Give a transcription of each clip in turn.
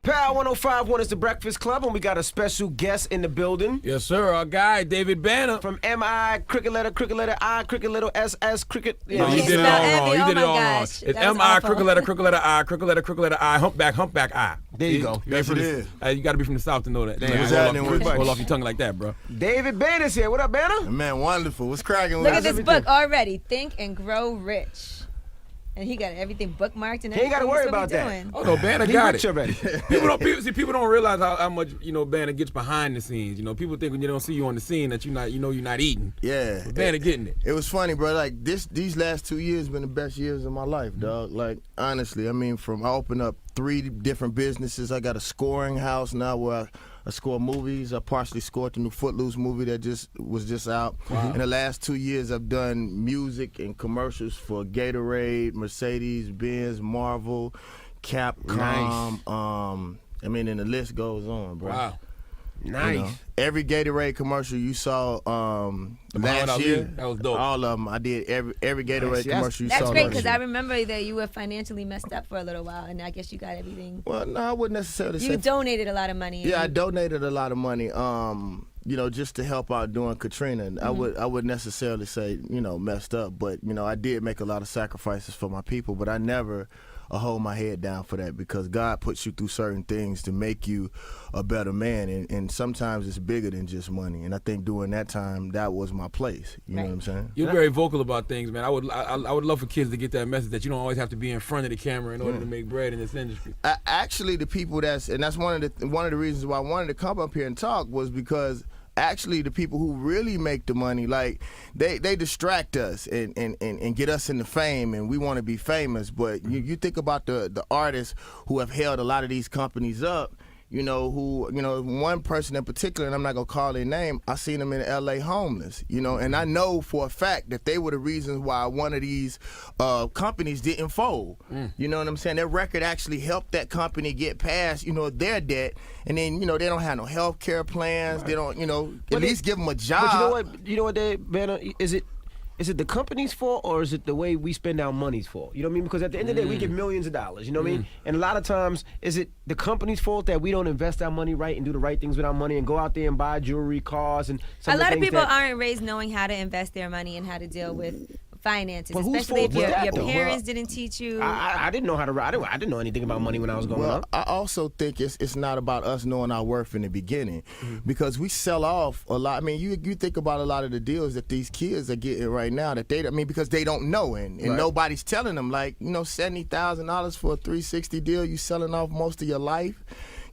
Pal 105.1 is the Breakfast Club, and we got a special guest in the building. Yes, sir. Our guy, David Banner. From M-I, cricket letter I, cricket letter S, cricket. No, you did it all wrong. You did it all wrong. It's M-I, cricket letter I, cricket letter I, humpback I. There you go. Yes, it is. You got to be from the South to know that. Roll off your tongue like that, bro. David Banner's here. What up, Banner? Man, wonderful. What's cracking? Look at this book already. Think and Grow Rich. And he got everything bookmarked and everything. He ain't got to worry about that. Oh no, Banner got it. Already. People don't realize how much Banner gets behind the scenes. People think when you don't see you on the scene that you're not eating. Yeah, but Banner getting it. It was funny, bro. Like these last 2 years been the best years of my life, dog. Like honestly, I mean, I opened up 3 different businesses. I got a scoring house now where I score movies. I partially scored the new Footloose movie that was just out. Wow. In the last 2 years, I've done music and commercials for Gatorade, Mercedes, Benz, Marvel, Capcom. Nice. I mean, and the list goes on, bro. Wow. Nice. Every Gatorade commercial you saw last year, that was dope. all of them. I did every Gatorade commercial you saw. That's great because I remember that you were financially messed up for a little while, and I guess you got everything. Well, no, I wouldn't necessarily say. You donated a lot of money. Yeah, I donated a lot of money. Just to help out during Katrina. Mm-hmm. I would necessarily say messed up, but I did make a lot of sacrifices for my people. But I never hold my head down for that because God puts you through certain things to make you a better man, and sometimes it's bigger than just money. And I think during that time, that was my place. You know what I'm saying? You're very vocal about things, man. I would love for kids to get that message that you don't always have to be in front of the camera in order to make bread in this industry. Actually, the people that's one of the reasons why I wanted to come up here and talk was because actually the people who really make the money, like they distract us and get us into fame, and we want to be famous. But you think about the artists who have held a lot of these companies up, one person in particular, and I'm not gonna call their name, I seen them in LA homeless, and I know for a fact that they were the reasons why one of these companies didn't fold. You know what I'm saying? Their record actually helped that company get past, their debt, and then, they don't have no health care plans. Right. They don't, at least give them a job. But you know what, Banner, is it the company's fault or is it the way we spend our money's fault? You know what I mean? Because at the end of the day, we get millions of dollars. You know what I mean? And a lot of times, is it the company's fault that we don't invest our money right and do the right things with our money and go out there and buy jewelry, cars, and some a lot of people that aren't raised knowing how to invest their money and how to deal with finances, but especially if your though? parents didn't teach you. I didn't know how to. I didn't know anything about money when I was growing up. I also think it's not about us knowing our worth in the beginning, because we sell off a lot. I mean, you think about a lot of the deals that these kids are getting right now that because they don't know and right. Nobody's telling them, like, $70,000 for a 360 deal, you selling off most of your life.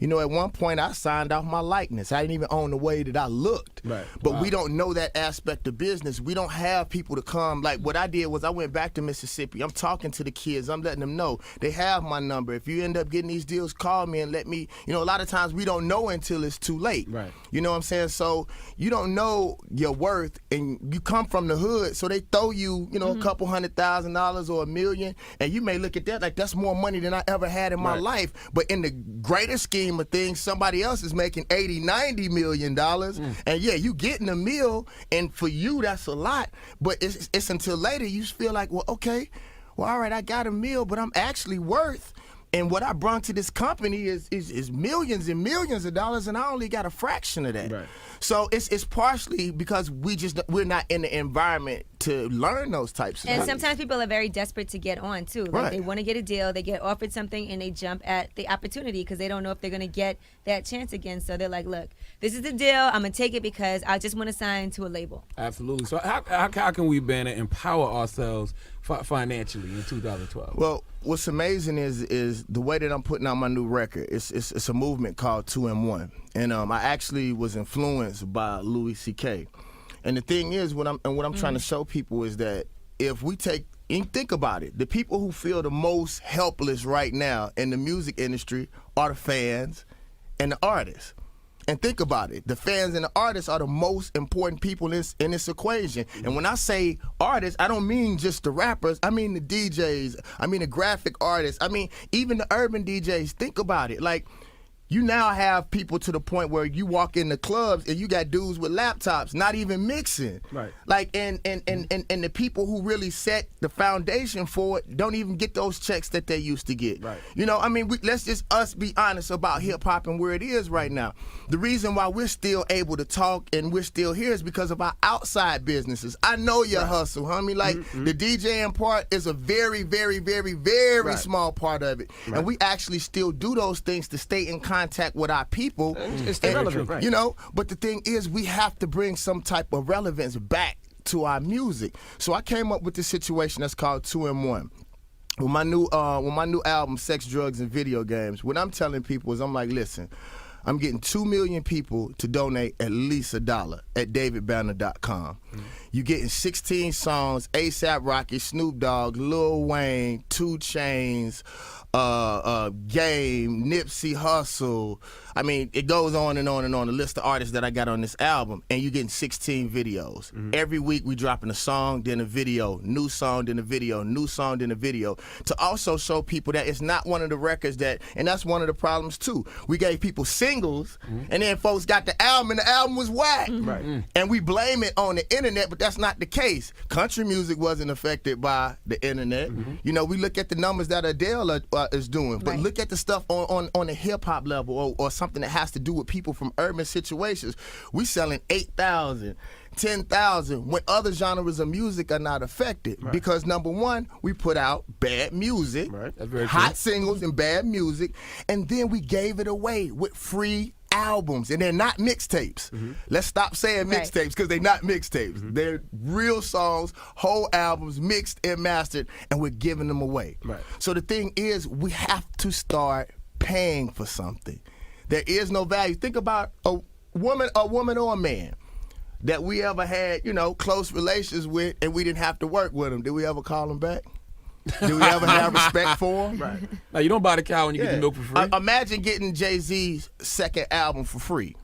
At one point I signed off my likeness. I didn't even own the way that I looked. Right. But we don't know that aspect of business. We don't have people to come. Like what I did was I went back to Mississippi. I'm talking to the kids. I'm letting them know. They have my number. If you end up getting these deals, call me and let me. A lot of times we don't know until it's too late. Right. You know what I'm saying? So you don't know your worth, and you come from the hood, so they throw you, a couple $100,000 or $1 million, and you may look at that like that's more money than I ever had in my life. But in the greater scheme of things, somebody else is making $80-90 million, and yeah, you getting a meal, and for you that's a lot, but it's until later you feel like, well, okay, well, all right, I got a meal, but I'm actually worth, and what I brought to this company is millions and millions of dollars, and I only got a fraction of that. Right. So it's partially because we're not in the environment to learn those types of things. And sometimes people are very desperate to get on too. Like They want to get a deal, they get offered something, and they jump at the opportunity because they don't know if they're going to get that chance again. So they're like, look, this is the deal. I'm going to take it because I just want to sign to a label. Absolutely. So how can we, Banner, empower ourselves financially in 2012? Well, what's amazing is the way that I'm putting out my new record. It's a movement called 2-in-1, and I actually was influenced by Louis C.K. And the thing is, what I'm trying to show people is that if we think about it, the people who feel the most helpless right now in the music industry are the fans and the artists. And think about it. The fans and the artists are the most important people in this equation. And when I say artists, I don't mean just the rappers. I mean the DJs. I mean the graphic artists. I mean even the urban DJs. Think about it. Like, You now have people to the point where you walk in the clubs and you got dudes with laptops, not even mixing. Right. Like, and the people who really set the foundation for it don't even get those checks that they used to get. Right. You know, I mean, let's just us be honest about hip hop and where it is right now. The reason why we're still able to talk and we're still here is because of our outside businesses. I know your hustle, homie. Like, the DJing part is a very, very, very, very small part of it. Right. And we actually still do those things to stay in contact with our people. It's irrelevant, right? You know, but the thing is, we have to bring some type of relevance back to our music. So I came up with this situation that's called 2 in 1. With my new album, Sex, Drugs, and Video Games, what I'm telling people is, I'm like, listen, I'm getting 2 million people to donate at least $1 at davidbanner.com. You're getting 16 songs, A$AP Rocky, Snoop Dogg, Lil Wayne, 2 Chainz, Game, Nipsey Hussle. I mean, it goes on and on and on, the list of artists that I got on this album, and you're getting 16 videos. Every week we dropping a song, then a video, new song, then a video, new song, then a video, to also show people that it's not one of the records that, and that's one of the problems too. We gave people singles, and then folks got the album, and the album was whack. Right. And we blame it on the internet, but that's not the case. Country music wasn't affected by the internet. You know, we look at the numbers that Adele is doing, but look at the stuff on the hip hop level or something that has to do with people from urban situations. We selling 8,000, 10,000 when other genres of music are not affected because number one, we put out bad music, That's very hot true. singles and bad music, and then we gave it away with free albums, and they're not mixtapes. Let's stop saying mixtapes because they're not mixtapes. They're real songs, whole albums, mixed and mastered, and we're giving them away. So the thing is, we have to start paying for something. There is no value. Think about a woman or a man that we ever had, you know, close relations with, and we didn't have to work with them. Did we ever call them back? Did we ever have respect for them? Now, you don't buy the cow when you get the milk for free. Imagine getting Jay-Z's second album for free.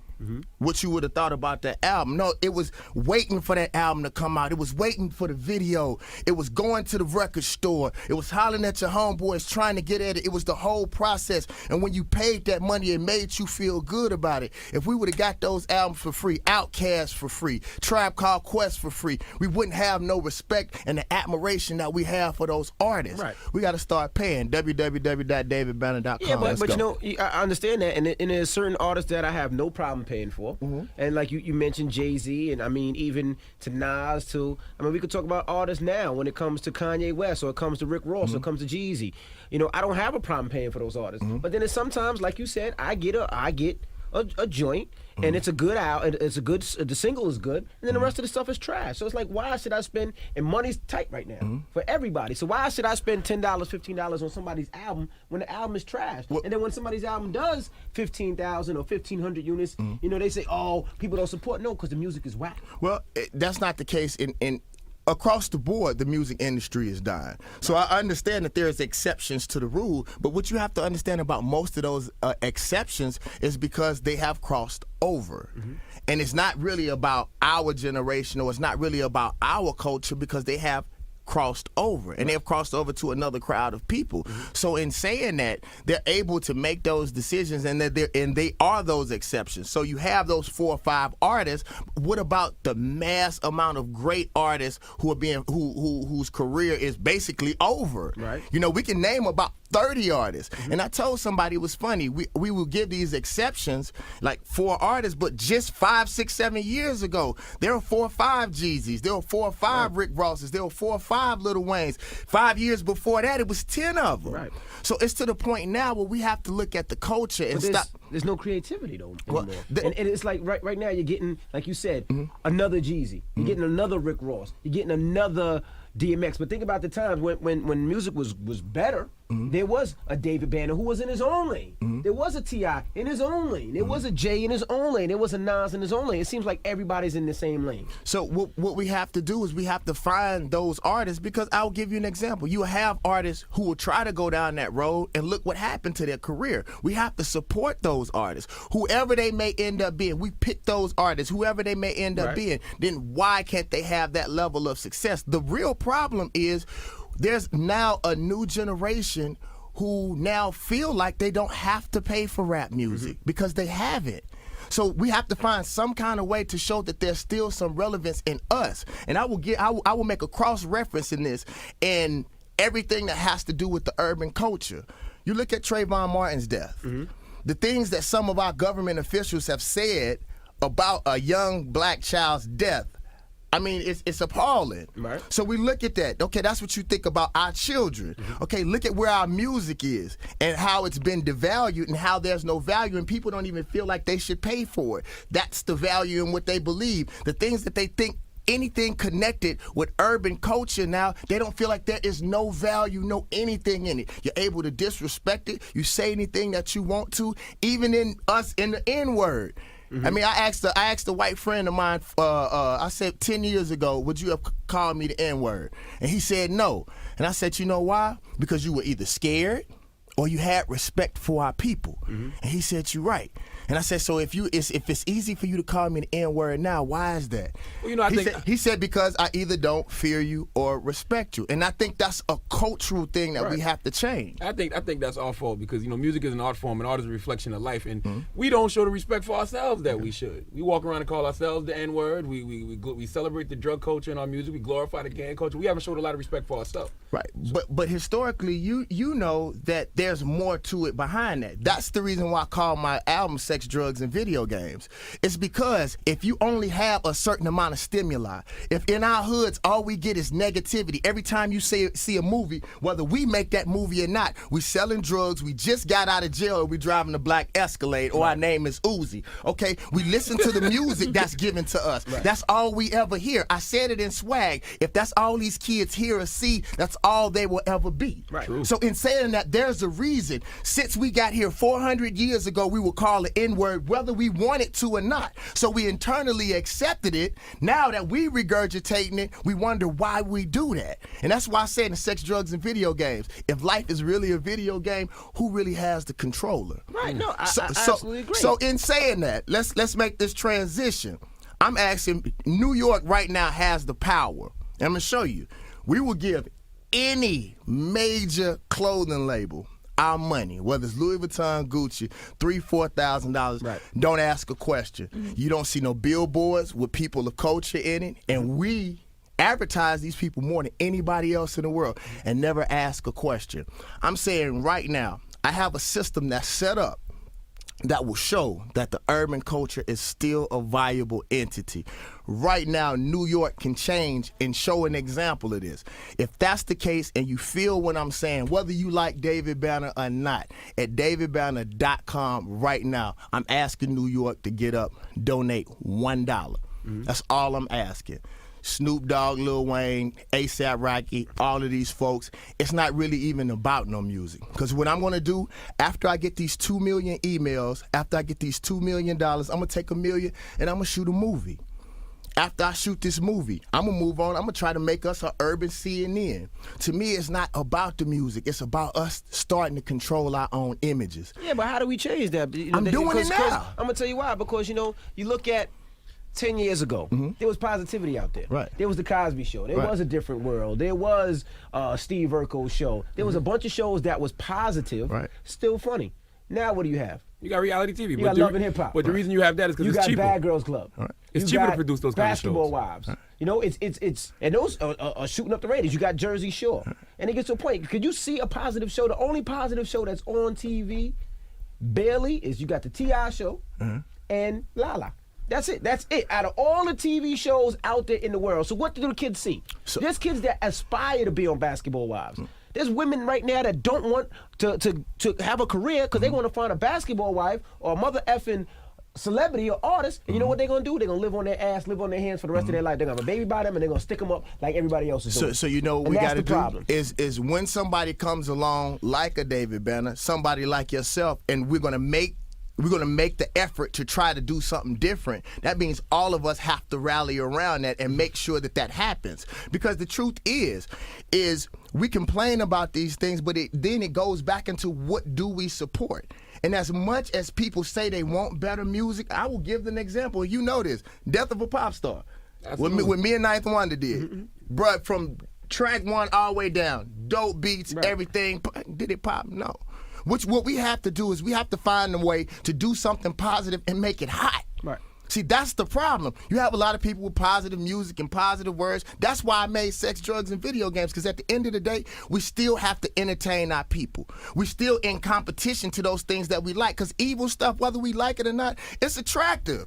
What you would have thought about that album. No, it was waiting for that album to come out. It was waiting for the video. It was going to the record store. It was hollering at your homeboys trying to get at it. It was the whole process. And when you paid that money, it made you feel good about it. If we would have got those albums for free, Outkast for free, Tribe Called Quest for free, we wouldn't have no respect and the admiration that we have for those artists. We got to start paying. www.davidbanner.com. Yeah, Let's but you go. know, I understand that, and there's certain artists that I have no problem paying for, and like you mentioned Jay-Z, and I mean even to Nas, I mean we could talk about artists now when it comes to Kanye West or it comes to Rick Ross or it comes to Jeezy. You know, I don't have a problem paying for those artists, but then it's sometimes, like you said, I get a joint, and it's a good the single is good, and then the rest of the stuff is trash. So it's like, why should I spend, and money's tight right now for everybody, so why should I spend $10, $15 on somebody's album when the album is trash? And then when somebody's album does 15,000 or 1,500 units, you know, they say, oh, people don't support. No, because the music is whack. Well, that's not the case in across the board. The music industry is dying. So I understand that there's exceptions to the rule, but what you have to understand about most of those exceptions is because they have crossed over. And it's not really about our generation, or it's not really about our culture, because they have crossed over, and they've crossed over to another crowd of people. So in saying that, they're able to make those decisions, and they are those exceptions. So you have those 4 or 5 artists. What about the mass amount of great artists who are whose career is basically over? You know, we can name about 30 artists. And I told somebody, it was funny, we will give these exceptions, like 4 artists, but just 5, 6, 7 years ago, there were 4 or 5 Jeezys, there were 4 or 5 Rick Rosses, there were 4 or 5 Lil Waynes. 5 years before that, it was 10 of them. So it's to the point now where we have to look at the culture and stop. There's no creativity though anymore. And it's like right now you're getting, like you said, another Jeezy. You're getting another Rick Ross. You're getting another DMX. But think about the times when music was better. There was a David Banner who was in his own lane. There was a T.I. in his own lane. There was a Jay in his own lane. There was a Nas in his own lane. It seems like everybody's in the same lane. So what we have to do is we have to find those artists, because I'll give you an example. You have artists who will try to go down that road, and look what happened to their career. We have to support those artists. Whoever they may end up being, we pick those artists, whoever they may end up being, then why can't they have that level of success? The real problem is there's now a new generation who now feel like they don't have to pay for rap music because they have it. So we have to find some kind of way to show that there's still some relevance in us. And I will make a cross reference in this and everything that has to do with the urban culture. You look at Trayvon Martin's death. The things that some of our government officials have said about a young black child's death, I mean, it's appalling. Right. So we look at that. Okay, that's what you think about our children. Okay, look at where our music is and how it's been devalued and how there's no value and people don't even feel like they should pay for it. That's the value in what they believe. The things that they think anything connected with urban culture now, they don't feel like there is no value, no anything in it. You're able to disrespect it. You say anything that you want to, even in us in the N-word. I mean, I asked a white friend of mine, I said 10 years ago, would you have called me the N-word? And he said no. And I said, you know why? Because you were either scared or you had respect for our people. And he said, you're right. And I said, so if it's easy for you to call me the N-word now, why is that? Well, you know, he said because I either don't fear you or respect you. And I think that's a cultural thing that we have to change. I think that's our fault because, you know, music is an art form and art is a reflection of life. And we don't show the respect for ourselves that we should. We walk around and call ourselves the N-word. We celebrate the drug culture in our music. We glorify the gang culture. We haven't showed a lot of respect for ourselves. Right. But historically, you know that there's more to it behind that. That's the reason why I call my album Sex, Drugs, and Video Games. It's because if you only have a certain amount of stimuli, if in our hoods all we get is negativity, every time you see a movie, whether we make that movie or not, we selling drugs, we just got out of jail, or we driving a black Escalade, or our name is Uzi. Okay, we listen to the music that's given to us. That's all we ever hear. I said it in swag. If that's all these kids hear or see, that's all they will ever be. Right. So in saying that, there's a reason. Since we got here 400 years ago, we would call the N-word whether we wanted to or not. So we internally accepted it. Now that we regurgitating it, we wonder why we do that. And that's why I say in Sex, Drugs, and Video Games, if life is really a video game, who really has the controller? Right. No, I absolutely agree. So in saying that, let's make this transition. I'm asking, New York right now has the power. I'm gonna show you. We will give any major clothing label our money, whether it's Louis Vuitton, Gucci, $3,000-$4,000. Right. Don't ask a question. You don't see no billboards with people of culture in it, and we advertise these people more than anybody else in the world and never ask a question. I'm saying right now, I have a system that's set up that will show that the urban culture is still a viable entity. Right now, New York can change and show an example of this. If that's the case and you feel what I'm saying, whether you like David Banner or not, at davidbanner.com right now, I'm asking New York to get up, donate $1. That's all I'm asking. Snoop Dogg, Lil Wayne, A$AP Rocky, all of these folks, it's not really even about no music. Because what I'm going to do, after I get these 2 million emails, after I get these $2 million, I'm going to take $1 million and I'm going to shoot a movie. After I shoot this movie, I'm going to move on. I'm going to try to make us an urban CNN. To me, it's not about the music. It's about us starting to control our own images. Yeah, but how do we change that? You know, I'm doing it now. I'm going to tell you why. Because, you know, you look at 10 years ago, there was positivity out there. Right. There was the Cosby Show. There Right. was A Different World. There was Steve Urkel's show. There was a bunch of shows that was positive, Right. still funny. Now what do you have? You got reality TV. You got Love and Hip Hop. But the reason you have that is because You it's got cheaper. Bad Girls Club. Right. It's You cheaper to got produce those kind of Basketball shows. Wives. You know, it's and those are shooting up the ratings. You got Jersey Shore, and it gets to a point. Could you see a positive show? The only positive show that's on TV, barely, is you got the T.I. show and Lala. That's it. That's it. Out of all the TV shows out there in the world, so what do the kids see? There's kids that aspire to be on Basketball Wives. There's women right now that don't want to have a career because they want to find a basketball wife or a mother effing celebrity or artist, and you know what they're gonna do? They're gonna live on their ass, live on their hands for the rest of their life. They're gonna have a baby by them, and they're gonna stick them up like everybody else is doing. So you know what And we that's got to the do problem. is when somebody comes along like a David Banner, somebody like yourself, and we're gonna make the effort to try to do something different. That means all of us have to rally around that and make sure that that happens. Because the truth is we complain about these things, but then it goes back into what do we support. And as much as people say they want better music, I will give them an example. You know this, Death of a Pop Star. What me and Ninth Wonder did. Bruh, from track one all the way down. Dope beats, everything. Did it pop? No. What we have to do is we have to find a way to do something positive and make it hot. Right. See, that's the problem. You have a lot of people with positive music and positive words. That's why I made sex, drugs, and video games, because at the end of the day, we still have to entertain our people. We're still in competition to those things that we like, because evil stuff, whether we like it or not, it's attractive.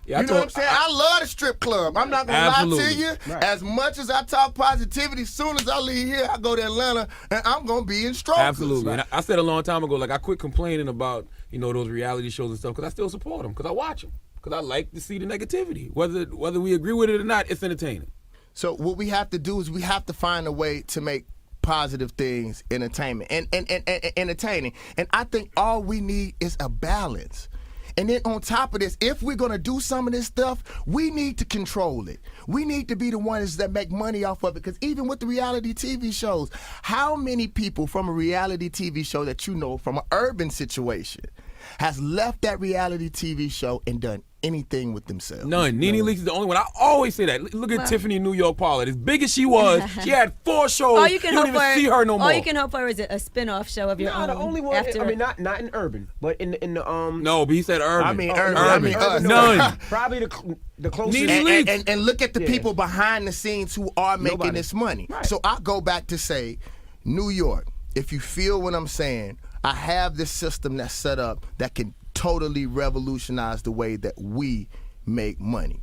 Yeah, you know what I'm saying? I love the strip club. I'm not going to lie to you. Right. As much as I talk positivity, as soon as I leave here, I go to Atlanta, and I'm going to be in strokers. Absolutely. And I said a long time ago, like, I quit complaining about, those reality shows and stuff, because I still support them, because I watch them. Because I like to see the negativity. Whether we agree with it or not, it's entertaining. So what we have to do is we have to find a way to make positive things entertainment and entertaining. And I think all we need is a balance. And then on top of this, if we're going to do some of this stuff, we need to control it. We need to be the ones that make money off of it. Because even with the reality TV shows, how many people from a reality TV show that you know from an urban situation has left that reality TV show and done anything with themselves? None. Nene Leakes is the only one. I always say that. Look at Tiffany in New York Pollard. As big as she was, she had 4 shows. All you can don't hope even for, see her no more. All you can hope for is a spin-off show of your own. The only one. After, I mean, not in urban, but in the No, but he said urban. I mean, urban. I mean us. None. Probably the closest. Nene Leakes. And look at the people behind the scenes who are making this money. Right. So I go back to say, New York, if you feel what I'm saying, I have this system that's set up that can totally revolutionize the way that we make money.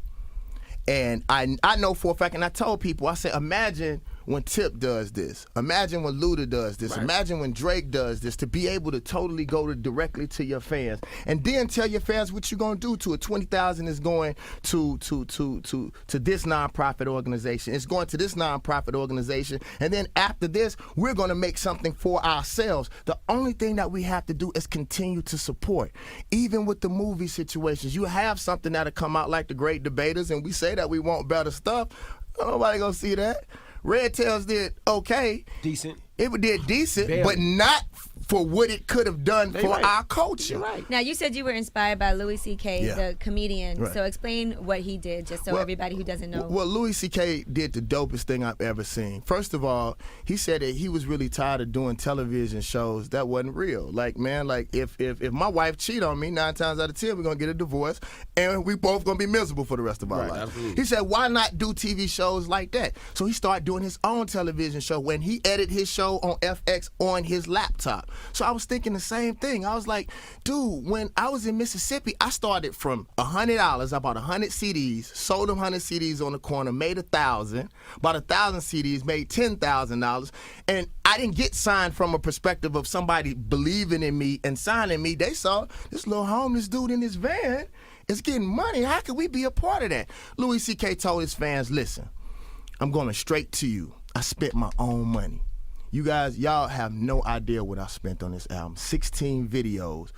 And I know for a fact, and I told people, I said, imagine when Tip does this. Imagine when Luda does this. Right. Imagine when Drake does this, to be able to totally go directly to your fans. And then tell your fans what you're going to do to it. 20,000 is going to this nonprofit organization. It's going to this nonprofit organization. And then after this, we're going to make something for ourselves. The only thing that we have to do is continue to support. Even with the movie situations, you have something that'll come out like The Great Debaters, and we say that we want better stuff. Nobody going to see that. Red Tails did okay. Decent. It did decent, Barely. but not for what it could have done for right. our culture. Right. Now, you said you were inspired by Louis C.K., Yeah. the comedian. Right. So explain what he did, just so everybody who doesn't know. Well, Louis C.K. did the dopest thing I've ever seen. First of all, he said that he was really tired of doing television shows that wasn't real. Like, man, like if my wife cheat on me, 9 times out of 10, we're going to get a divorce, and we both going to be miserable for the rest of our life. Absolutely. He said, why not do TV shows like that? So he started doing his own television show when he edited his show on FX on his laptop. So I was thinking the same thing. I was like, dude, when I was in Mississippi, I started from $100. I bought 100 CDs, sold them 100 CDs on the corner, made 1,000, bought 1,000 CDs, made $10,000. And I didn't get signed from a perspective of somebody believing in me and signing me. They saw this little homeless dude in his van is getting money. How could we be a part of that? Louis C.K. told his fans, listen, I'm going straight to you. I spent my own money. You guys, y'all have no idea what I spent on this album. 16 videos,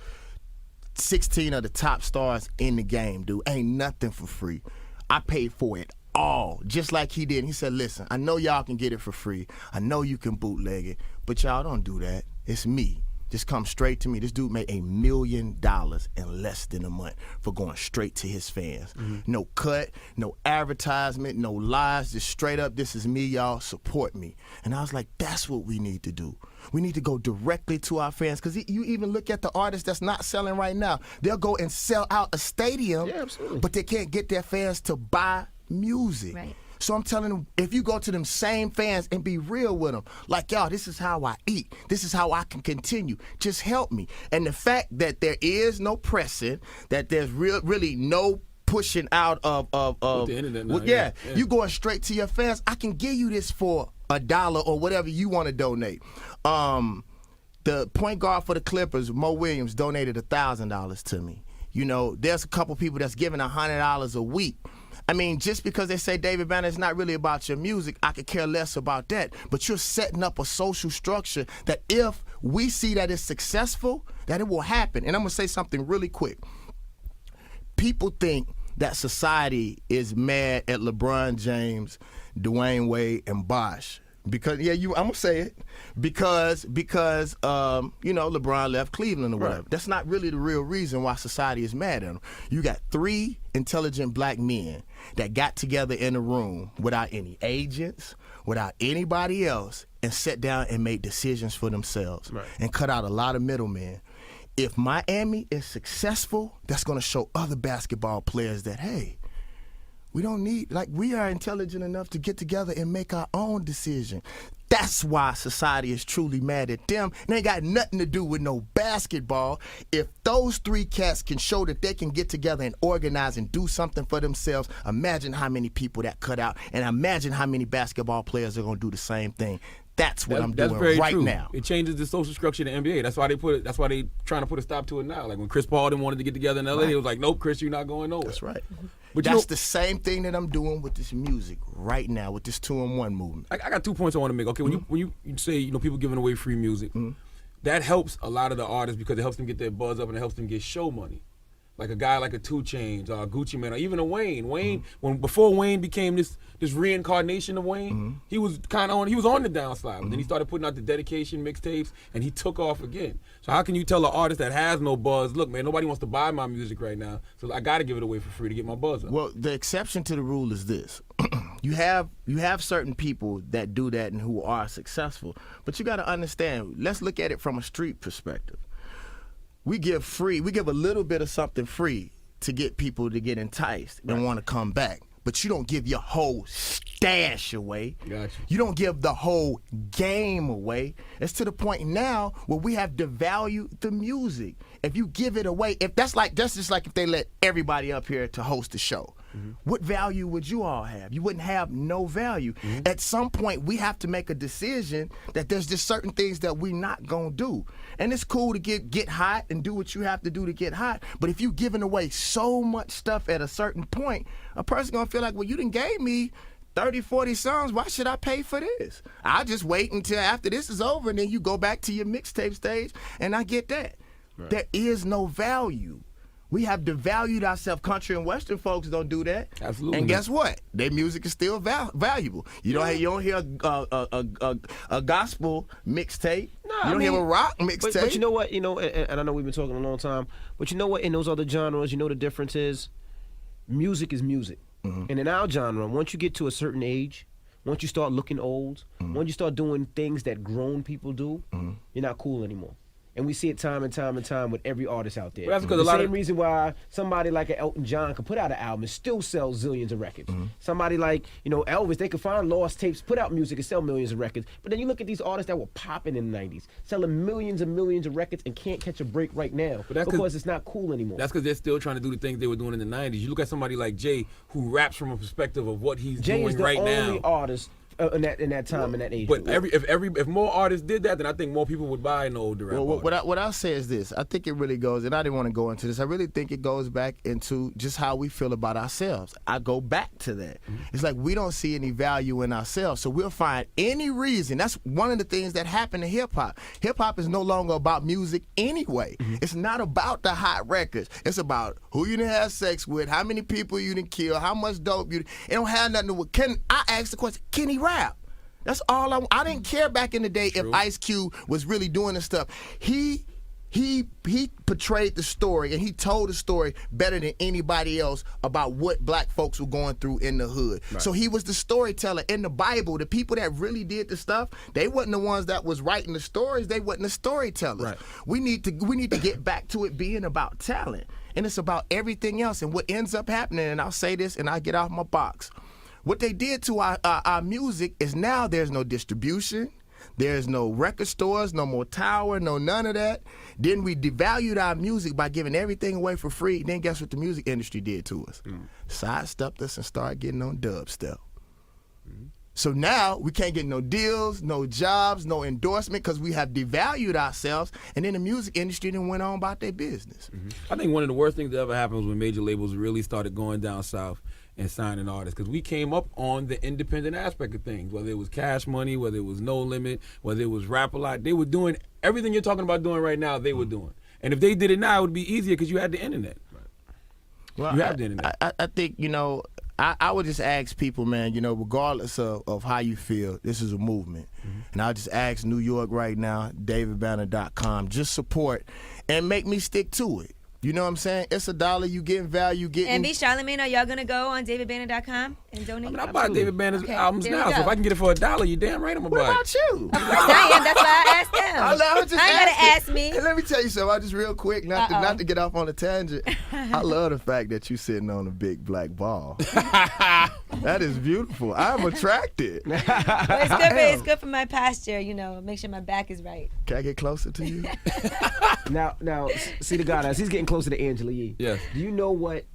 16 of the top stars in the game, dude. Ain't nothing for free. I paid for it all, just like he did. He said, listen, I know y'all can get it for free. I know you can bootleg it, but y'all don't do that. It's me. Just come straight to me. This dude made $1 million in less than a month for going straight to his fans. Mm-hmm. No cut, no advertisement, no lies, just straight up, this is me, y'all, support me. And I was like, that's what we need to do. We need to go directly to our fans, because you even look at the artists that's not selling right now. They'll go and sell out a stadium, but they can't get their fans to buy music. Right. So I'm telling them, if you go to them same fans and be real with them, like, y'all, this is how I eat. This is how I can continue. Just help me. And the fact that there is no pressing, that there's really no pushing out of the internet now, you going straight to your fans. I can give you this for $1 or whatever you want to donate. The point guard for the Clippers, Mo Williams, donated $1,000 to me. You know, there's a couple people that's giving $100 a week. I mean, just because they say David Banner is not really about your music, I could care less about that. But you're setting up a social structure that if we see that it's successful, that it will happen. And I'm going to say something really quick. People think that society is mad at LeBron James, Dwayne Wade, and Bosh. Because I'm gonna say it because LeBron left Cleveland or whatever. Right. That's not really the real reason why society is mad at him. You got 3 intelligent black men that got together in a room without any agents, without anybody else and sit down and make decisions for themselves and cut out a lot of middlemen. If Miami is successful, that's going to show other basketball players that, hey, we don't need, like, we are intelligent enough to get together and make our own decision. That's why society is truly mad at them. And they ain't got nothing to do with no basketball. If those three cats can show that they can get together and organize and do something for themselves, imagine how many people that cut out, and imagine how many basketball players are going to do the same thing. That's what I'm doing right now. It changes the social structure of the NBA. That's why they trying to put a stop to it now. Like when Chris Paul didn't want to get together in LA, It was like, nope, Chris, you're not going nowhere. That's right. But that's the same thing that I'm doing with this music right now, with this 2-in-1 movement. I got 2 points I want to make. Okay, when you say people giving away free music, that helps a lot of the artists because it helps them get their buzz up and it helps them get show money. Like a guy like a 2 Chainz or a Gucci Mane or even a Wayne. Wayne, before Wayne became this reincarnation of Wayne, he was on the downslide. But then he started putting out the dedication mixtapes and he took off again. So how can you tell an artist that has no buzz, look, man, nobody wants to buy my music right now, so I got to give it away for free to get my buzz up? Well, the exception to the rule is this. You have certain people that do that and who are successful, but you got to understand, let's look at it from a street perspective. We give a little bit of something free to get people to get enticed and want to come back. But you don't give your whole stash away. Gotcha. You don't give the whole game away. It's to the point now where we have devalued the music. If you give it away, that's just like if they let everybody up here to host a show. What value would you all have? You wouldn't have no value. At some point, we have to make a decision that there's just certain things that we're not going to do. And it's cool to get hot and do what you have to do to get hot. But if you're giving away so much stuff at a certain point, a person's going to feel like, well, you done gave me 30, 40 songs. Why should I pay for this? I'll just wait until after this is over, and then you go back to your mixtape stage, and I get that. Right. There is no value. We have devalued ourselves. Country and Western folks don't do that. Absolutely. And guess what? Their music is still valuable. You don't hear a gospel mixtape. You don't hear a rock mixtape. But you know what? And I know we've been talking a long time. But you know what? In those other genres, the difference is music is music. And in our genre, once you get to a certain age, once you start looking old, once you start doing things that grown people do, you're not cool anymore. And we see it time and time and time with every artist out there. Well, that's because the same reason why somebody like an Elton John could put out an album and still sell zillions of records. Somebody like, Elvis, they could find lost tapes, put out music and sell millions of records. But then you look at these artists that were popping in the 90s, selling millions and millions of records and can't catch a break right now because it's not cool anymore. That's because they're still trying to do the things they were doing in the 90s. You look at somebody like Jay, who raps from a perspective of what he's doing right now. Jay is the only artist in that time, in that age. But if more artists did that, then I think more people would buy an older rap. What I'll say is this. I think it really goes, and I didn't want to go into this. I really think it goes back into just how we feel about ourselves. I go back to that. It's like we don't see any value in ourselves, so we'll find any reason. That's one of the things that happened to hip-hop. Hip-hop is no longer about music anyway. It's not about the hot records. It's about who you done have sex with, how many people you done kill, how much dope you done. It don't have nothing to do with, I asked the question, can he rap? That's all I didn't care back in the day if Ice Cube was really doing this stuff. He portrayed the story and he told the story better than anybody else about what black folks were going through in the hood. Right. So he was the storyteller. In the Bible, the people that really did the stuff, they wasn't the ones that was writing the stories. They wasn't the storytellers. Right. We need to get back to it being about talent. And it's about everything else. And what ends up happening, and I'll say this and I'll get off my box. What they did to our music is now there's no distribution, there's no record stores, no more tower, no none of that. Then we devalued our music by giving everything away for free. Then guess what the music industry did to us? Sidestepped us and started getting on dubstep. So now we can't get no deals, no jobs, no endorsement because we have devalued ourselves, and then the music industry then went on about their business. I think one of the worst things that ever happened was when major labels really started going down south and signing artists, because we came up on the independent aspect of things, whether it was Cash Money, whether it was No Limit, whether it was Rap-A-Lot. They were doing everything you're talking about doing right now, they were doing. And if they did it now, it would be easier because you had the internet. Well, you have the internet. I think, I would just ask people, man, regardless of how you feel, this is a movement. And I'll just ask New York right now, davidbanner.com, just support and make me stick to it. You know what I'm saying? It's $1. You getting value. Getting. And Charlamagne, are y'all gonna go on DavidBanner.com and donate? I mean, I buy David Banner's albums there we now, so go. if I can get it for $1, you damn right I'm gonna What buy it. about you? Of course I am. That's why I asked them. I was just I ain't gotta asking. ask me. And let me tell you something. I just real quick, not to get off on a tangent. I love the fact that you sitting on a big black ball. That is beautiful. I'm attracted. Well, it's good for my posture. You know, make sure my back is right. Can I get closer to you? Now, see the guy as he's getting closer to Angela Yee. Yes. Do you know what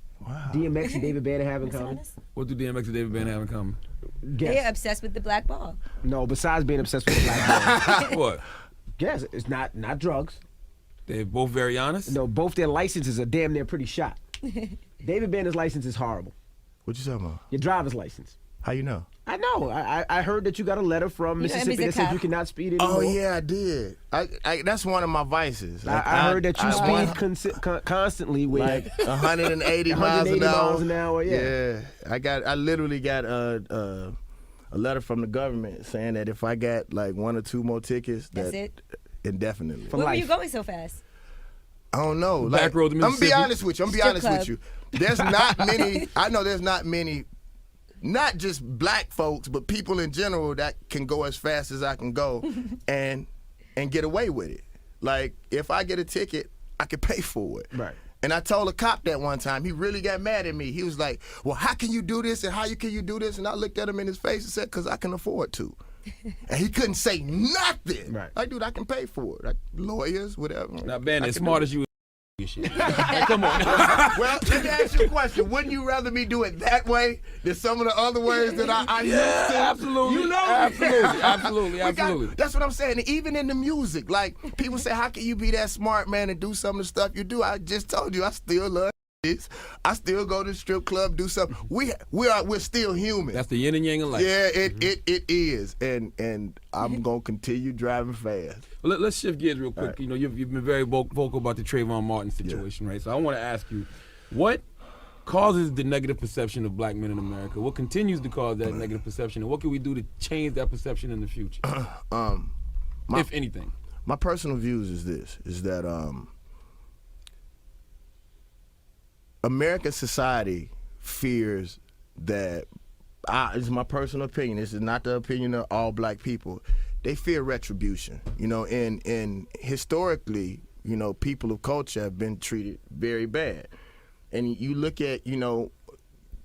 DMX and David Banner have in Mr. common? Honest? What do DMX and David Banner have in common? Guess. They're obsessed with the black ball. No, besides being obsessed with the black ball. What? Guess it's not drugs. They're both very honest? No, both their licenses are damn near pretty shot. David Banner's license is horrible. What you talking about? Your driver's license. How you know? I know. I heard that you got a letter from You know Mississippi Emmy's that a said you cop. cannot speed anymore. Oh yeah, I did. I that's one of my vices. I heard that you I- speed constantly with like 180 miles 180 an hour. miles an hour. Yeah. I literally got a letter from the government saying that if I got like 1 or 2 more tickets, That's that it? indefinitely. For Where were life. you going so fast? I don't know. Back road to I'm gonna be Mississippi. honest with you. Strip club. There's not many. I know there's not many. Not just black folks, but people in general that can go as fast as I can go, and get away with it. Like if I get a ticket, I can pay for it. Right. And I told a cop that one time. He really got mad at me. He was like, "Well, how can you do this? And can you do this?" And I looked at him in his face and said, "Because I can afford to." And he couldn't say nothing. Right. Like, dude, I can pay for it. Like, lawyers, whatever. Now, Ben, I as can smart do it. as you shit. Like, come on. Well, let me ask you a question. Wouldn't you rather me do it that way than some of the other ways that I used to? absolutely. You know? Absolutely. That's what I'm saying. And even in the music, like, people say, how can you be that smart, man, and do some of the stuff you do? I just told you, I still love this. I still go to the strip club, do something. We're still human. That's the yin and yang of life. Yeah, it is. And I'm going to continue driving fast. Well, let's shift gears real quick. Right. You know, you've been very vocal about the Trayvon Martin situation, right? So I want to ask you, what causes the negative perception of black men in America? What continues to cause that negative perception? And what can we do to change that perception in the future? If anything. My personal views is that American society fears that, this is my personal opinion, this is not the opinion of all black people, they fear retribution. You know, and historically, you know, people of culture have been treated very bad. And you look at, you know,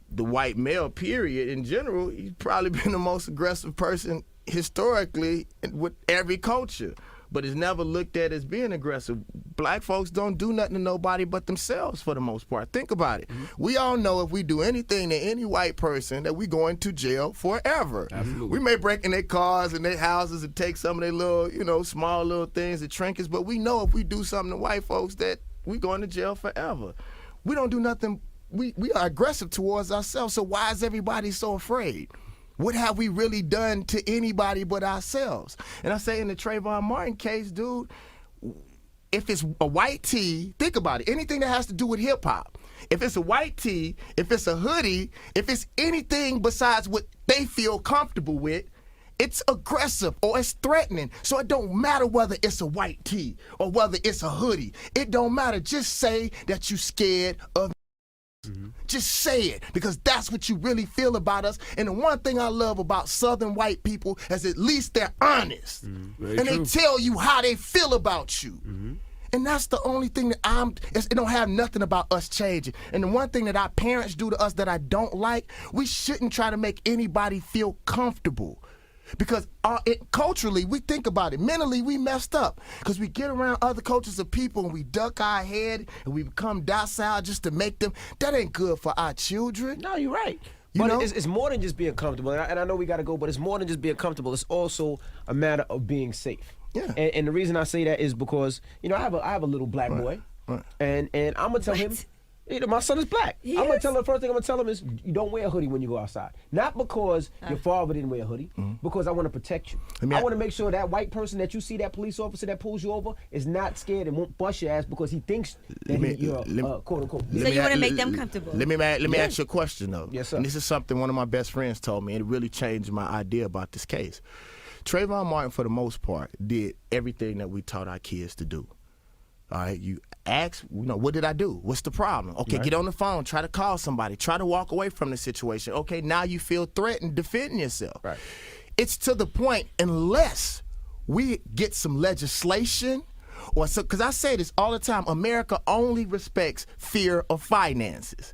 the white male period in general, he's probably been the most aggressive person historically with every culture, but is never looked at as being aggressive. Black folks don't do nothing to nobody but themselves for the most part. Think about it. We all know if we do anything to any white person that we going to jail forever. Absolutely. We may break in their cars and their houses and take some of their little, you know, small little things and trinkets, but we know if we do something to white folks that we going to jail forever. We don't do nothing. We are aggressive towards ourselves, so why is everybody so afraid? What have we really done to anybody but ourselves? And I say in the Trayvon Martin case, dude, if it's a white tee, think about it, anything that has to do with hip hop. If it's a white tee, if it's a hoodie, if it's anything besides what they feel comfortable with, it's aggressive or it's threatening. So it don't matter whether it's a white tee or whether it's a hoodie. It don't matter. Just say that you scared of. Just say it, because that's what you really feel about us. And the one thing I love about Southern white people is at least they're honest. Very And true. they tell you how they feel about you. And that's the only thing that it don't have nothing about us changing. And the one thing that our parents do to us that I don't like, we shouldn't try to make anybody feel comfortable. Because culturally, we think about it. Mentally, we messed up. Because we get around other cultures of people and we duck our head and we become docile just to make them. That ain't good for our children. No, you're right. You But know? it's more than just being comfortable. And I know we got to go, but it's more than just being comfortable. It's also a matter of being safe. Yeah. And the reason I say that is because, you know, I have a little black boy. Right. And I'm going to tell him, you know, my son is black. He I'm going to is? tell him, the first thing I'm going to tell him is you don't wear a hoodie when you go outside. Not because your father didn't wear a hoodie, because I want to protect you. I want to make sure that white person that you see, that police officer that pulls you over, is not scared and won't bust your ass because he thinks that you're quote unquote. So you want to make them comfortable. Let me ask you a question, though. Yes, sir. And this is something one of my best friends told me, and it really changed my idea about this case. Trayvon Martin, for the most part, did everything that we taught our kids to do. All right, you ask, what did I do? What's the problem? Okay, get on the phone, try to call somebody, try to walk away from the situation. Okay, now you feel threatened, defending yourself. Right. It's to the point, unless we get some legislation, because I say this all the time, America only respects fear of finances.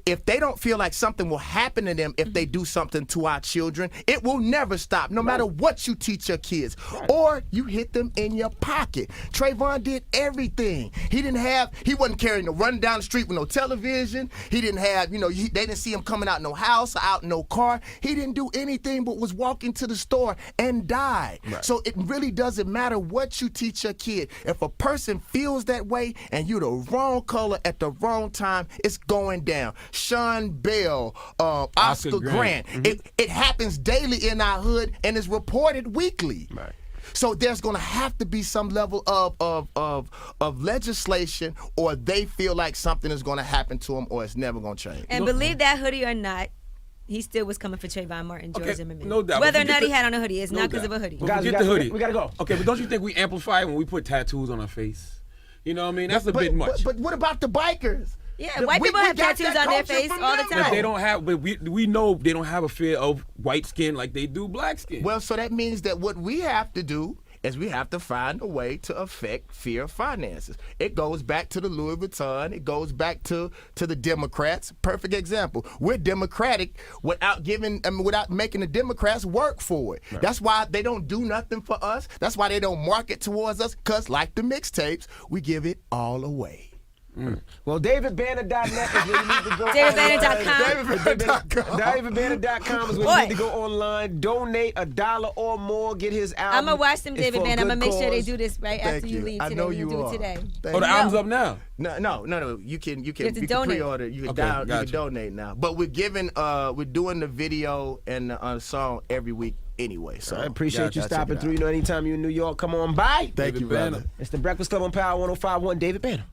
If they don't feel like something will happen to them if they do something to our children, it will never stop, no matter what you teach your kids. Or you hit them in your pocket. Trayvon did everything. He wasn't carrying no running down the street with no television. He didn't have, they didn't see him coming out no house or out no car. He didn't do anything but was walking to the store and died. So it really doesn't matter what you teach your kid. If a person feels that way and you're the wrong color at the wrong time, it's going down. Sean Bell, Oscar Grant. It happens daily in our hood and is reported weekly. Right. So there's going to have to be some level of legislation, or they feel like something is going to happen to them, or it's never going to change. And believe that hoodie or not, he still was coming for Trayvon Martin, George Zimmerman. No doubt. Whether or not he had on a hoodie, it's not because of a hoodie. Guys, get the hoodie. We gotta go. Okay, but don't you think we amplify it when we put tattoos on our face? You know what I mean? That's a bit much. But what about the bikers? Yeah, white people have tattoos on their face all the time. But they don't have. But we know they don't have a fear of white skin like they do black skin. Well, so that means that what we have to do is we have to find a way to affect fear of finances. It goes back to the Louis Vuitton. It goes back to the Democrats. Perfect example. We're democratic without making the Democrats work for it. Right. That's why they don't do nothing for us. That's why they don't market towards us, because like the mixtapes, we give it all away. Well, DavidBanner.net is where you need to go. DavidBanner.com. DavidBanner.com is where you need to go online. Donate $1 or more. Get his album. I'm going to watch them, David Banner. I'm going to make sure they cause. do this right after you leave today. I know you do are. it today. The album's up now. No. You can donate. pre-order. You can donate now. But we're doing the video and the song every week anyway. So I appreciate you stopping through. Anytime you're in New York, come on by. Thank you, brother. It's the Breakfast Club on Power 105.1. David Banner.